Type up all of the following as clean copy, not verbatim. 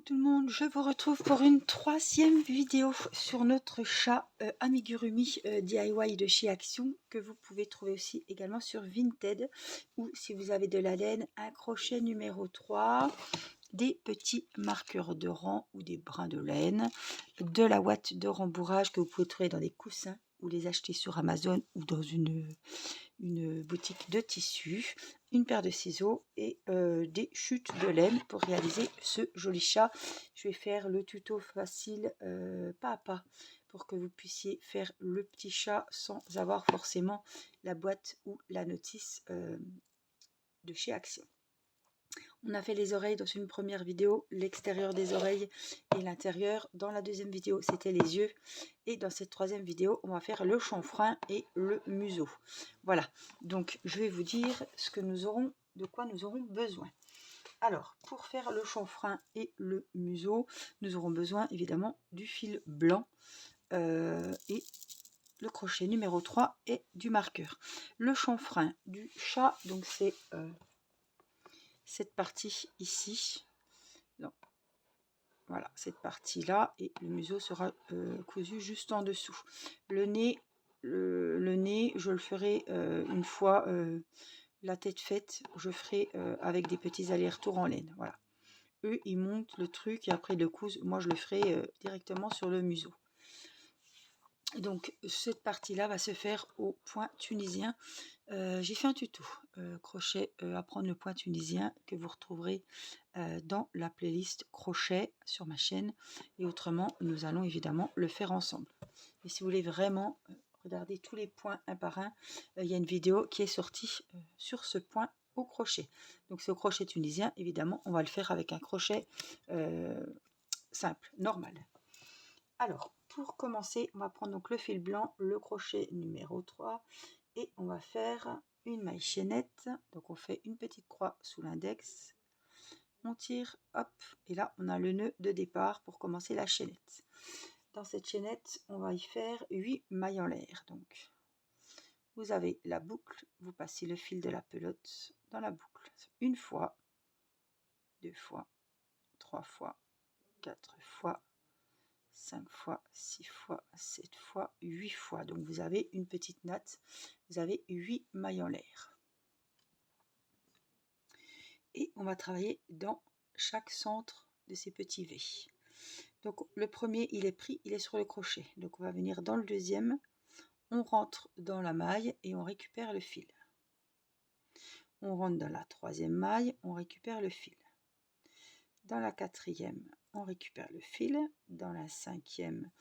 tout le monde, je vous retrouve pour une troisième vidéo sur notre chat amigurumi DIY de chez Action, que vous pouvez trouver aussi également sur Vinted, ou si vous avez de la laine, un crochet numéro 3, des petits marqueurs de rang ou des brins de laine, de la ouate de rembourrage que vous pouvez trouver dans des coussins ou les acheter sur Amazon ou dans une boutique de tissus, une paire de ciseaux et des chutes de laine pour réaliser ce joli chat. Je vais faire le tuto facile pas à pas pour que vous puissiez faire le petit chat sans avoir forcément la boîte ou la notice de chez Action. On a fait les oreilles dans une première vidéo, l'extérieur des oreilles et l'intérieur. Dans la deuxième vidéo, c'était les yeux. Et dans cette troisième vidéo, on va faire le chanfrein et le museau. Voilà, donc je vais vous dire ce que nous aurons, de quoi nous aurons besoin. Alors, pour faire le chanfrein et le museau, nous aurons besoin évidemment du fil blanc et le crochet numéro 3 et du marqueur. Le chanfrein du chat, donc c'est cette partie ici. Donc, voilà, cette partie là, et le museau sera cousu juste en dessous. Le nez, le nez, je le ferai une fois la tête faite, je ferai avec des petits allers-retours en laine. Voilà. Eux, ils montent le truc et après ils le cousent. Moi, je le ferai directement sur le museau. Donc, cette partie-là va se faire au point tunisien. J'ai fait un tuto crochet, apprendre le point tunisien, que vous retrouverez dans la playlist crochet sur ma chaîne. Et autrement, nous allons évidemment le faire ensemble. Et si vous voulez vraiment regarder tous les points un par un, il y a une vidéo qui est sortie sur ce point au crochet. Donc c'est au crochet tunisien, évidemment, on va le faire avec un crochet simple, normal. Alors, pour commencer, on va prendre donc le fil blanc, le crochet numéro 3 et on va faire une maille chaînette. Donc on fait une petite croix sous l'index, on tire, hop, et là on a le nœud de départ pour commencer la chaînette. Dans cette chaînette, on va y faire 8 mailles en l'air. Donc vous avez la boucle, vous passez le fil de la pelote dans la boucle une fois, 2 fois, 3 fois, 4 fois, 5 fois, 6 fois, 7 fois, 8 fois. Donc vous avez une petite natte, vous avez 8 mailles en l'air. Et on va travailler dans chaque centre de ces petits V. Donc le premier, il est pris, il est sur le crochet. Donc on va venir dans le deuxième, on rentre dans la maille et on récupère le fil. On rentre dans la troisième maille, on récupère le fil. Dans la quatrième, on récupère le fil. Dans la cinquième,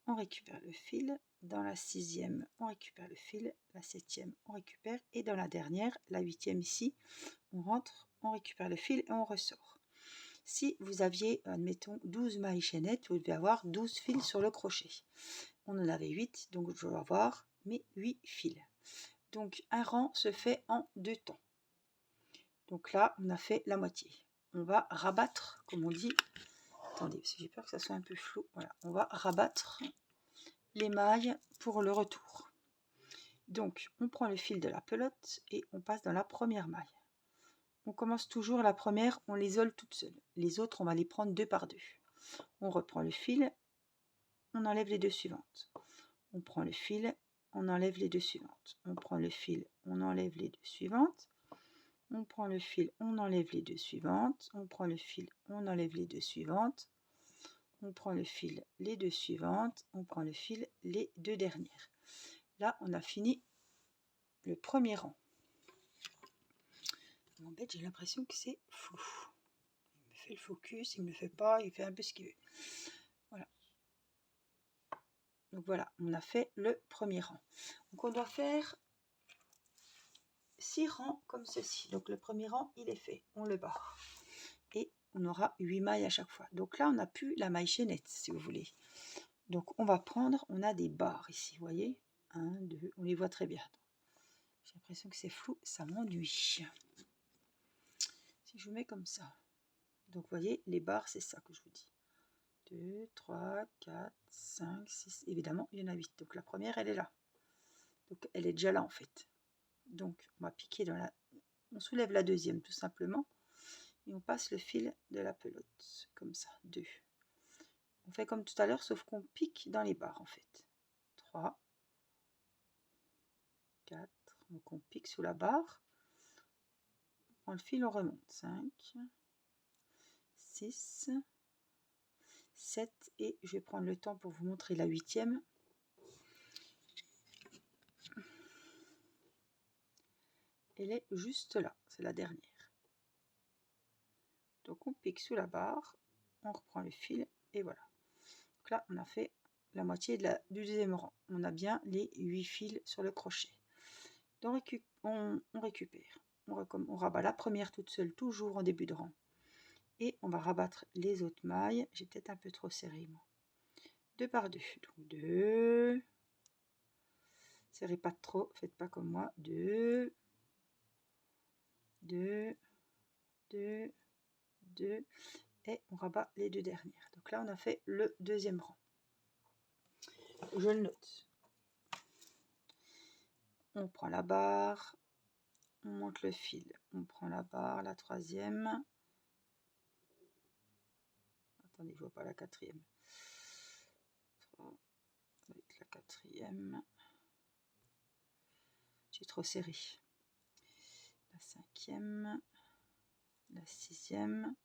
on récupère le fil. Dans la sixième, on récupère le fil. La septième, on récupère. Et dans la dernière, la huitième ici, on rentre, on récupère le fil et on ressort. Si vous aviez, admettons, 12 mailles chaînettes, vous devez avoir 12 fils sur le crochet. On en avait 8, donc je vais avoir mes 8 fils. Donc un rang se fait en 2 temps. Donc là, on a fait la moitié. On va rabattre, comme on dit. Attendez, parce que j'ai peur que ça soit un peu flou. Voilà, on va rabattre les mailles pour le retour. Donc, on prend le fil de la pelote et on passe dans la première maille. On commence toujours la première, on les isole toutes seules. Les autres, on va les prendre 2 par 2. On reprend le fil, on enlève les 2 suivantes. On prend le fil, on enlève les 2 suivantes. On prend le fil, on enlève les 2 suivantes. On prend le fil, on enlève les 2 suivantes. On prend le fil, on enlève les 2 suivantes. On prend le fil, les 2 suivantes. On prend le fil, les 2 dernières. Là, on a fini le premier rang. Ça m'embête, j'ai l'impression que c'est flou. Il me fait le focus, il ne me le fait pas, il fait un peu ce qu'il veut. Voilà. Donc voilà, on a fait le premier rang. Donc on doit faire 6 rangs comme ceci. Donc le premier rang, il est fait. On le barre. Et on aura 8 mailles à chaque fois. Donc là, on n'a plus la maille chaînette, si vous voulez. Donc on va prendre, on a des barres ici, vous voyez. 1, 2, on les voit très bien. J'ai l'impression que c'est flou, ça m'ennuie. Si je vous mets comme ça. Donc vous voyez, les barres, c'est ça que je vous dis. 2, 3, 4, 5, 6. Évidemment, il y en a 8. Donc la première, elle est là. Donc elle est déjà là en fait. Donc on va piquer dans la... On soulève la deuxième tout simplement. et on passe le fil de la pelote, comme ça, 2. On fait comme tout à l'heure, sauf qu'on pique dans les barres en fait. 3, 4, donc on pique sous la barre, on prend le fil, on remonte, 5, 6, 7, et je vais prendre le temps pour vous montrer la 8e. Elle est juste là, c'est la dernière. Donc on pique sous la barre, on reprend le fil, et voilà. Donc là, on a fait la moitié du deuxième rang. On a bien les 8 fils sur le crochet. Donc on récupère. On rabat la première toute seule, toujours en début de rang. Et on va rabattre les autres mailles. J'ai peut-être un peu trop serré, moi. 2 par 2. Donc 2. Serrez pas trop, faites pas comme moi. 2. 2. 2. 2. Et on rabat les 2 dernières. Donc là, on a fait le deuxième rang. Je le note. On prend la barre, on monte le fil, on prend la barre, la troisième. Attendez, je vois pas la quatrième. Ça va être la quatrième. J'ai trop serré. La cinquième, la sixième,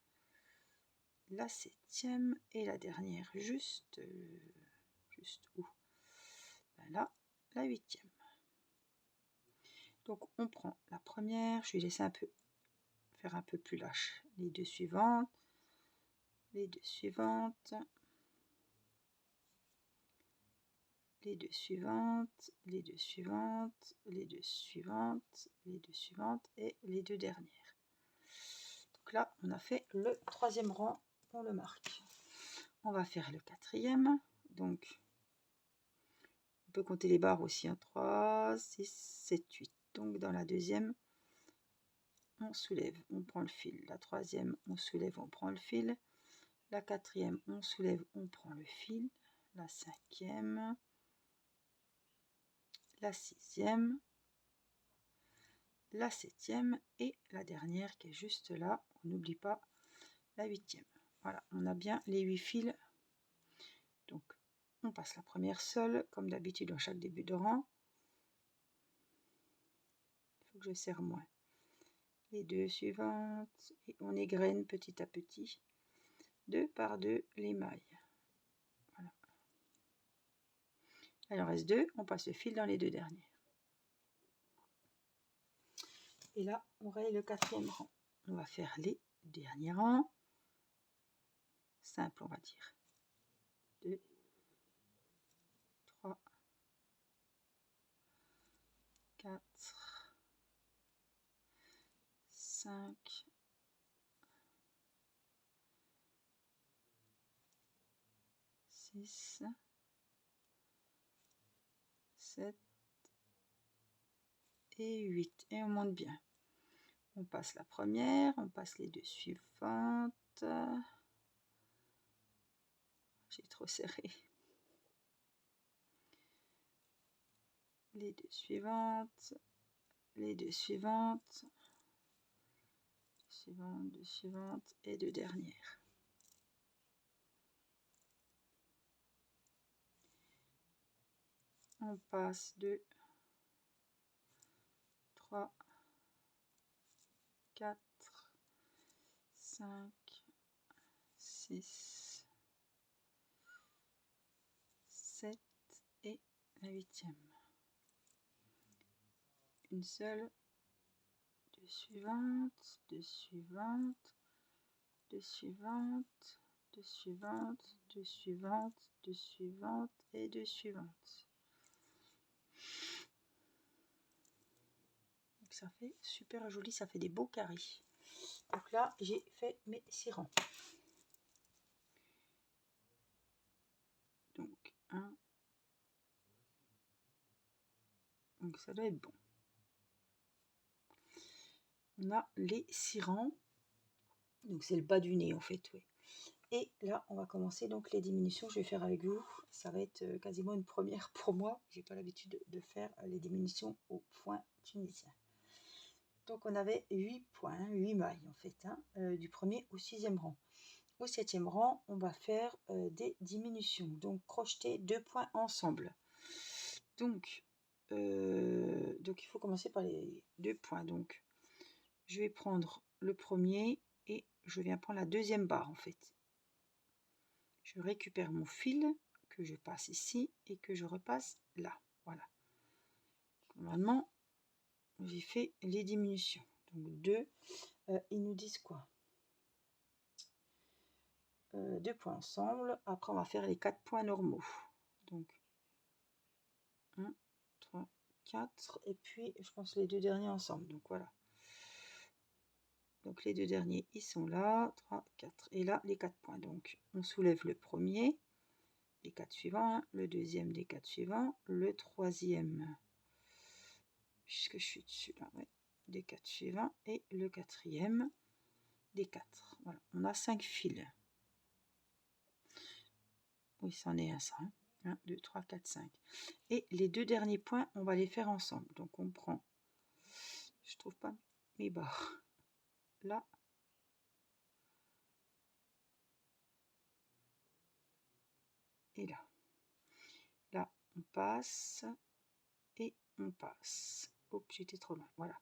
la septième et la dernière, juste où? Ben là, la huitième. Donc on prend la première, je vais laisser faire un peu plus lâche. Les 2 suivantes, les 2 suivantes, les 2 suivantes, les 2 suivantes, les 2 suivantes, les 2 suivantes et les 2 dernières. Donc là, on a fait le troisième rang, on le marque. On va faire le quatrième, donc on peut compter les barres aussi, hein, 3, 6, 7, 8. Donc dans la deuxième, on soulève, on prend le fil. La troisième, on soulève, on prend le fil. La quatrième, on soulève, on prend le fil. La cinquième, la sixième, la septième et la dernière qui est juste là. On n'oublie pas la huitième. Voilà, on a bien les 8 fils. Donc on passe la première seule, comme d'habitude dans chaque début de rang. Il faut que je serre moins. Les 2 suivantes et on égrène petit à petit, 2 par 2 les mailles. Voilà. Il en reste 2, on passe le fil dans les 2 dernières. Et là, on raye le quatrième rang. On va faire les derniers rangs. Simple, on va dire. 2, 3, 4, 5, 6, 7 et 8. Et on monte bien. On passe la première, on passe les 2 suivantes. J'ai trop serré. Les 2 suivantes, les 2 suivantes, suivantes, 2 suivantes et 2 dernières. On passe 2, 3, 4, 5, 6, 7 et la huitième. Une seule, 2 suivantes, 2 suivantes, 2 suivantes, 2 suivantes, 2 suivantes, 2 suivantes et 2 suivantes. Donc ça fait super joli, ça fait des beaux carrés. Donc là, j'ai fait mes 6 rangs. Donc 1. Donc ça doit être bon. On a les 6 rangs. Donc c'est le bas du nez en fait, oui. Et là, on va commencer donc les diminutions. Je vais faire avec vous. Ça va être quasiment une première pour moi. J'ai pas l'habitude de faire les diminutions au point tunisien. Donc on avait 8 points, 8 mailles en fait, hein, du premier au 6e rang. Au 7e rang, on va faire des diminutions, donc crocheter 2 points ensemble. Donc il faut commencer par les 2 points. Donc je vais prendre le premier et je viens prendre la deuxième barre en fait. Je récupère mon fil que je passe ici et que je repasse là. Voilà. Normalement, j'ai fait les diminutions. Donc 2, ils nous disent quoi? 2 points ensemble. Après, on va faire les 4 points normaux. Donc 1, 3, 4. Et puis, je pense les 2 derniers ensemble. Donc voilà. Donc les 2 derniers, ils sont là. 3, 4. Et là, les 4 points. Donc on soulève le premier, les 4 suivants. Hein, le deuxième des 4 suivants. Le troisième, puisque je suis dessus là, ouais, des 4 suivants. Et le quatrième des 4. Voilà, on a 5 fils. Oui, c'en est un ça. Hein. 1, 2, 3, 4, 5. Et les 2 derniers points, on va les faire ensemble. Donc on prend, je trouve pas mes barres, là. Et là. Là, on passe. Et on passe. Oups, j'étais trop loin. Voilà.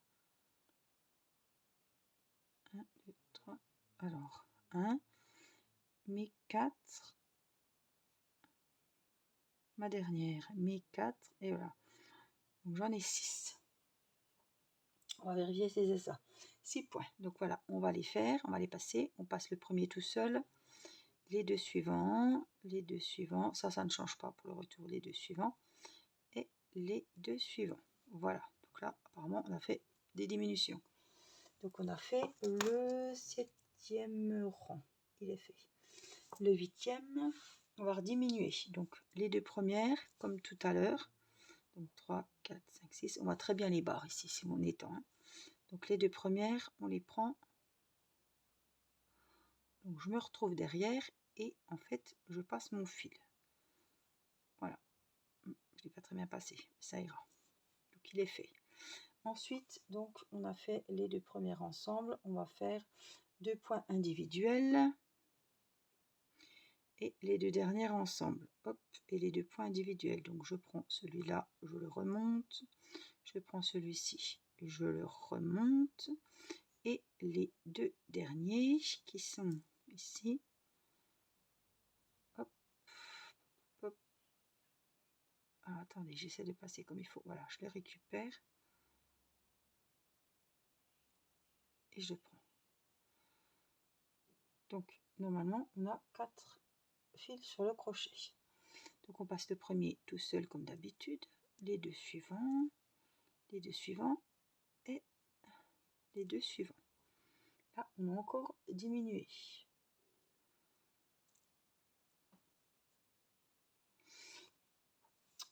1, 2, 3. Alors, 1, mes 4. Ma dernière, mes 4. Et voilà. Donc j'en ai 6. On va vérifier si c'est ça. 6 points. Donc voilà, on va les faire, on va les passer. On passe le premier tout seul. Les 2 suivants. Les 2 suivants. Ça ne change pas pour le retour. Les 2 suivants. Et les 2 suivants. Voilà. Donc là, apparemment, on a fait des diminutions. Donc on a fait le 7e rang. Il est fait. Le 8e, on va rediminuer. Donc les 2 premières, comme tout à l'heure. Donc 3, 4, 5, 6. On voit très bien les barres ici, c'est mon étang. Hein. Donc les 2 premières, on les prend. Donc je me retrouve derrière et en fait, je passe mon fil. Voilà. Je ne l'ai pas très bien passé, ça ira. Donc il est fait. Ensuite, donc on a fait les 2 premières ensemble. On va faire 2 points individuels. Et les 2 dernières ensemble. Hop, et les 2 points individuels. Donc je prends celui-là, je le remonte. Je prends celui-ci, je le remonte. Et les 2 derniers qui sont ici. Hop, hop. Alors attendez, j'essaie de passer comme il faut. Voilà, je les récupère. Et je prends. Donc normalement, on a 4 fils sur le crochet. Donc on passe le premier tout seul comme d'habitude. Les 2 suivants. Les 2 suivants. Et les 2 suivants. Là, on a encore diminué.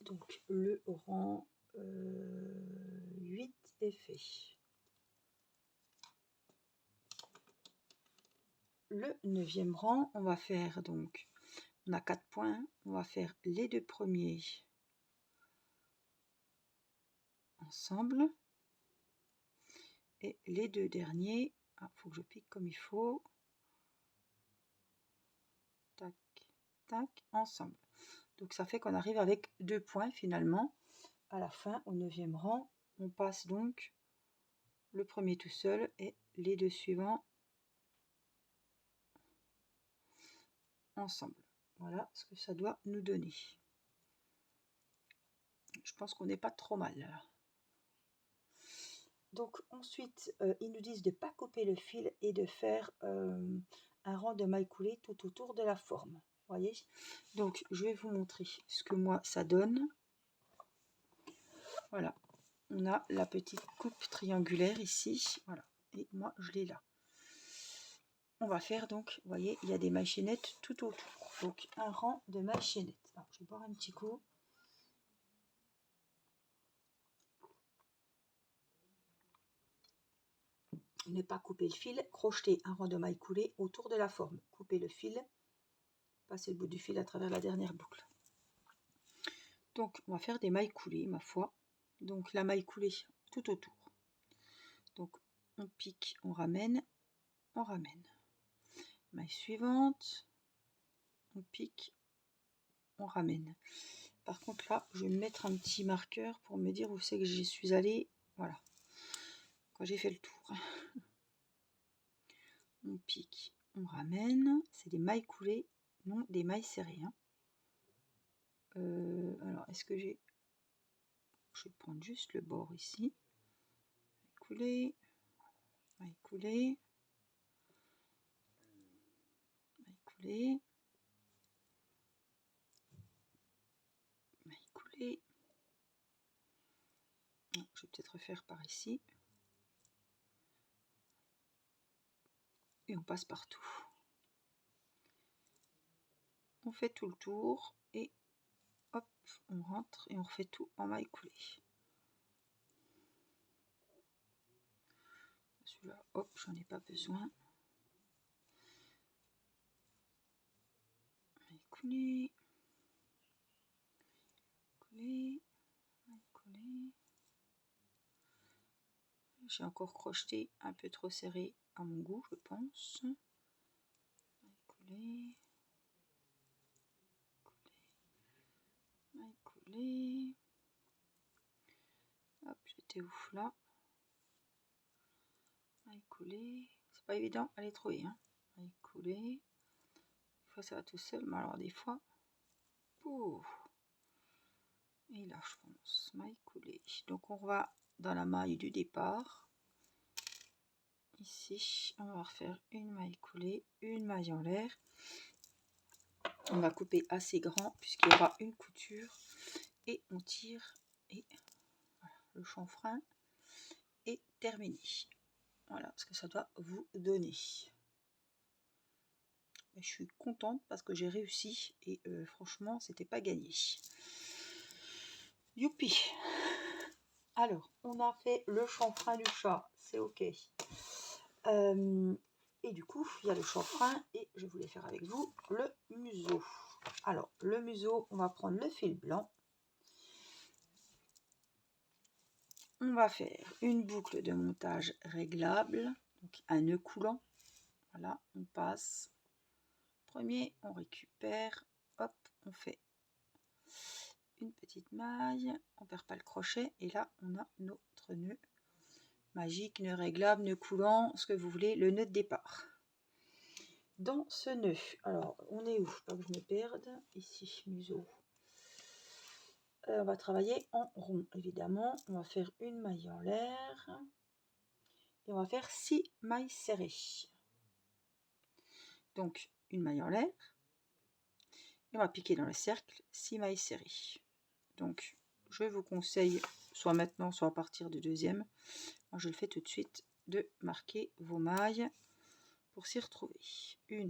Donc, le rang 8 est fait. Le 9e rang, on va faire donc, on a 4 points, on va faire les 2 premiers ensemble. Et les 2 derniers, faut que je pique comme il faut. Tac, tac, ensemble. Donc ça fait qu'on arrive avec 2 points finalement. À la fin, au 9e rang, on passe donc le premier tout seul et les 2 suivants ensemble. Voilà ce que ça doit nous donner. Je pense qu'on n'est pas trop mal là. Donc ensuite, ils nous disent de ne pas couper le fil et de faire un rang de mailles coulées tout autour de la forme. Voyez. Donc je vais vous montrer ce que moi ça donne. Voilà. On a la petite coupe triangulaire ici. Voilà. Et moi je l'ai là. On va faire donc, vous voyez, il y a des mailles chaînettes tout autour. Donc un rang de mailles chaînettes. Alors, je vais boire un petit coup. Ne pas couper le fil, crocheter un rang de mailles coulées autour de la forme. Couper le fil, passer le bout du fil à travers la dernière boucle. Donc on va faire des mailles coulées, ma foi. Donc la maille coulée tout autour. Donc on pique, on ramène, on ramène. Maille suivante, on pique, on ramène. Par contre là, je vais me mettre un petit marqueur pour me dire où c'est que j'y suis allée. Voilà, quand j'ai fait le tour. On pique, on ramène. C'est des mailles coulées, non des mailles serrées. Hein. Alors, est-ce que j'ai... Je vais prendre juste le bord ici. Maille coulée, maille coulée, maille coulée, maille coulée. Non, je vais peut-être refaire par ici. Et on passe partout. On fait tout le tour et hop, on rentre et on refait tout en maille coulée. Celui-là, hop, j'en ai pas besoin. Maille coulée, coulée, maille coulée. J'ai encore crocheté un peu trop serré à mon goût, je pense. Maille coulée, maille coulée. Hop, j'étais ouf là. Maille coulée. C'est pas évident à les trouver. Hein. Maille coulée. Des fois ça va tout seul, mais alors des fois. Pouf. Et là je pense. Maille coulée. Donc on va dans la maille du départ. Ici, on va refaire une maille coulée, une maille en l'air. On va couper assez grand puisqu'il y aura une couture. Et on tire. Et voilà, le chanfrein est terminé. Voilà ce que ça doit vous donner. Je suis contente parce que j'ai réussi et franchement c'était pas gagné. Youpi. Alors on a fait le chanfrein du chat, c'est ok. Et du coup il y a le chanfrein et je voulais faire avec vous le museau. Alors le museau, on va prendre le fil blanc. On va faire une boucle de montage réglable, donc un nœud coulant. Voilà, on passe. Premier, on récupère, hop, on fait une petite maille, on perd pas le crochet et là on a notre nœud magique, nœud réglable, nœud coulant, ce que vous voulez, le nœud de départ. Dans ce nœud, alors on est où? Pas que je me perde, ici museau. On va travailler en rond évidemment, on va faire une maille en l'air et on va faire 6 mailles serrées. Donc une maille en l'air et on va piquer dans le cercle 6 mailles serrées. Donc je vous conseille soit maintenant soit à partir du deuxième, moi je le fais tout de suite, de marquer vos mailles pour s'y retrouver. 1,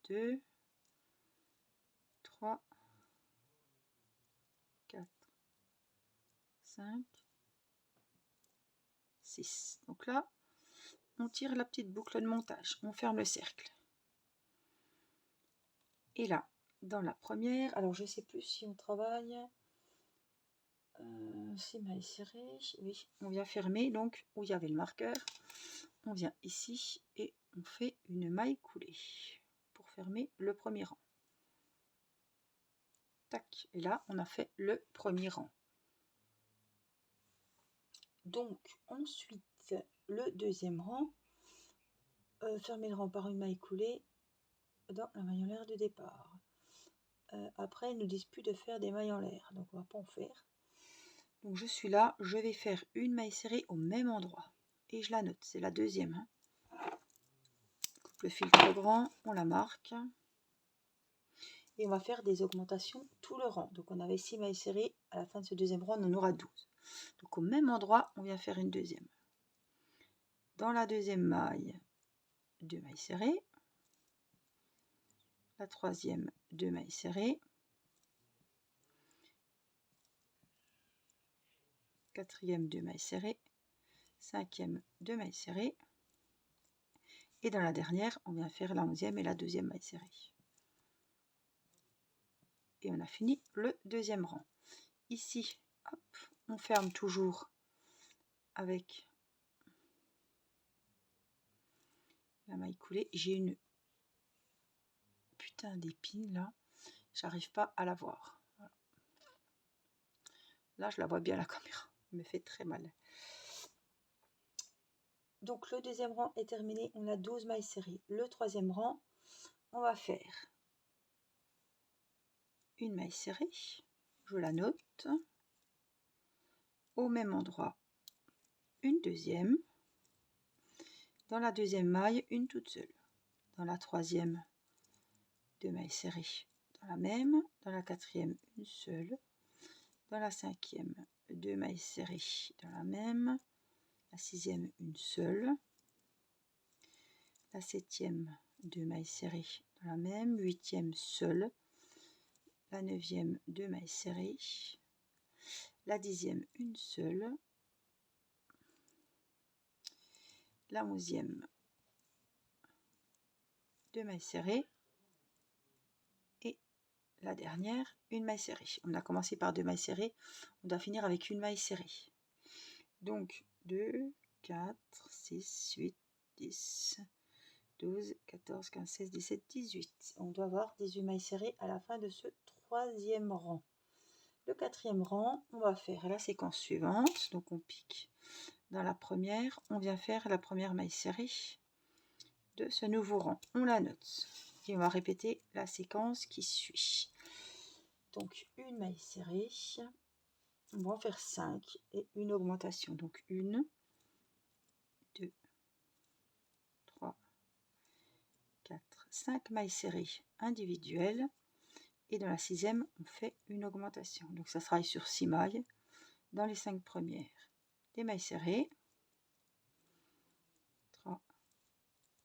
2, 3, 4, 5, 6. Donc là on tire la petite boucle de montage, on ferme le cercle. Et là dans la première, alors je sais plus si on travaille 6 mailles serrées, oui, on vient fermer donc où il y avait le marqueur, on vient ici et on fait une maille coulée pour fermer le premier rang. Tac, et là on a fait le premier rang. Donc ensuite le deuxième rang, fermer le rang par une maille coulée dans la maille en l'air de départ. Après ils nous disent plus de faire des mailles en l'air, donc on va pas en faire. Donc je suis là, je vais faire une maille serrée au même endroit et je la note, c'est la deuxième. Hein. Coupe le fil trop grand, on la marque et on va faire des augmentations tout le rang. Donc on avait 6 mailles serrées, à la fin de ce deuxième rang on en aura 12. Donc au même endroit on vient faire une deuxième. Dans la deuxième maille, 2 mailles serrées, la troisième 2 mailles serrées, quatrième 2 mailles serrées, cinquième 2 mailles serrées, et dans la dernière on vient faire la 11e et la deuxième maille serrée. Et on a fini le deuxième rang. Ici, hop, on ferme toujours avec la maille coulée. J'ai une putain d'épine là, j'arrive pas à la voir. Voilà. Là je la vois bien à la caméra, elle me fait très mal. Donc le deuxième rang est terminé, on a 12 mailles serrées. Le troisième rang, on va faire une maille serrée, je la note, au même endroit une deuxième, dans la deuxième maille une toute seule, dans la troisième 2 mailles serrées dans la même, dans la quatrième une seule, dans la cinquième 2 mailles serrées dans la même, la sixième une seule, la septième 2 mailles serrées dans la même, huitième seule, la neuvième 2 mailles serrées, la dixième une seule, la onzième 2 mailles serrées et la dernière une maille serrée. On a commencé par 2 mailles serrées, on doit finir avec une maille serrée. Donc 2, 4, 6, 8, 10, 12, 14, 15, 16, 17, 18. On doit avoir 18 mailles serrées à la fin de ce troisième rang. Le quatrième rang, on va faire la séquence suivante. Donc on pique dans la première, on vient faire la première maille serrée de ce nouveau rang. On la note et on va répéter la séquence qui suit. Donc une maille serrée, on va en faire 5 et une augmentation. Donc 1, 2, 3, 4, 5 mailles serrées individuelles. Et dans la sixième, on fait une augmentation. Donc ça sera sur 6 mailles. Dans les 5 premières, des mailles serrées. 3,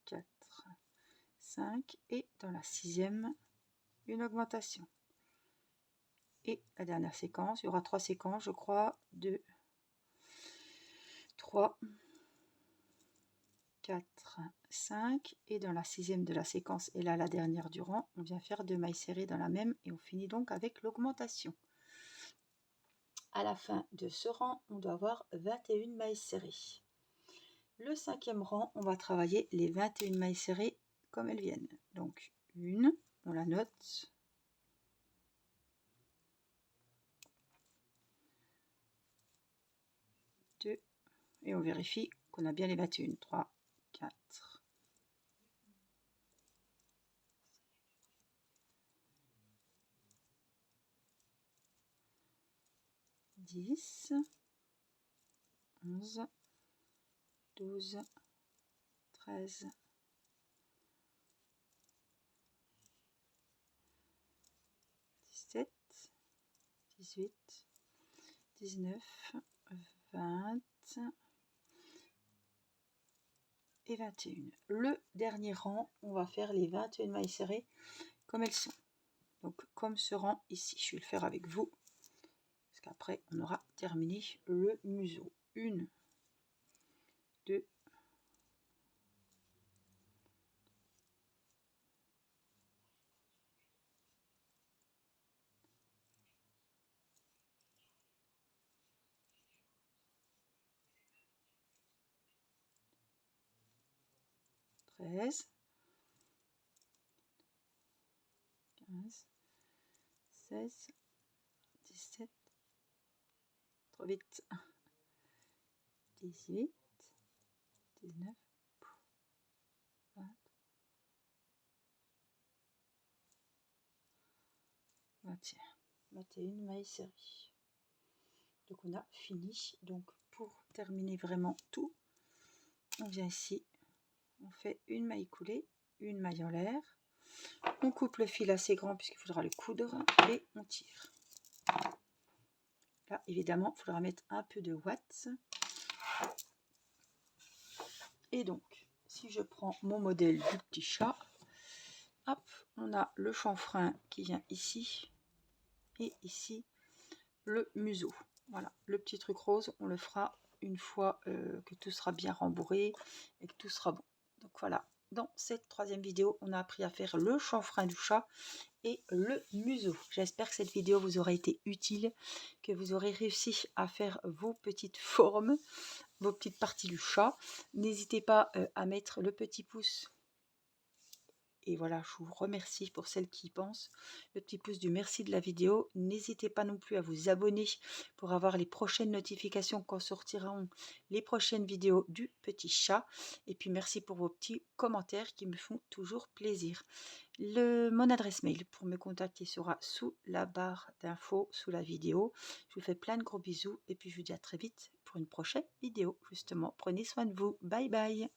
4, 5. Et dans la sixième, une augmentation. Et la dernière séquence, il y aura 3 séquences, je crois. 2, 3, 4, 5. Et dans la sixième de la séquence, et là la dernière du rang, on vient faire 2 mailles serrées dans la même. Et on finit donc avec l'augmentation. À la fin de ce rang, on doit avoir 21 mailles serrées. Le cinquième rang, on va travailler les 21 mailles serrées comme elles viennent. Donc une, on la note. 2, et on vérifie qu'on a bien les 21. 3, 4, 10, 11, 12, 13, 17, 18, 19, 20 et 21. Le dernier rang, on va faire les 21 mailles serrées comme elles sont. Donc comme ce rang ici, je vais le faire avec vous. Parce qu'après, on aura terminé le museau. 1, 2, 13, 15, 16, 17, trop vite, 18, 19, 20, 21. 21 mailles serrées. Donc on a fini. Donc pour terminer vraiment tout, on vient ici, on fait une maille coulée, une maille en l'air, on coupe le fil assez grand puisqu'il faudra le coudre et on tire. Là évidemment il faudra mettre un peu de watts. Et donc si je prends mon modèle du petit chat, hop, on a le chanfrein qui vient ici et ici le museau. Voilà, le petit truc rose, on le fera une fois que tout sera bien rembourré et que tout sera bon. Donc voilà, dans cette troisième vidéo, on a appris à faire le chanfrein du chat et le museau. J'espère que cette vidéo vous aura été utile, que vous aurez réussi à faire vos petites formes, vos petites parties du chat. N'hésitez pas à mettre le petit pouce Et voilà, je vous remercie pour celles qui y pensent. Le petit pouce du merci de la vidéo. N'hésitez pas non plus à vous abonner pour avoir les prochaines notifications quand sortiront les prochaines vidéos du petit chat. Et puis merci pour vos petits commentaires qui me font toujours plaisir. Mon adresse mail pour me contacter sera sous la barre d'infos, sous la vidéo. Je vous fais plein de gros bisous et puis je vous dis à très vite pour une prochaine vidéo. Justement, prenez soin de vous. Bye bye.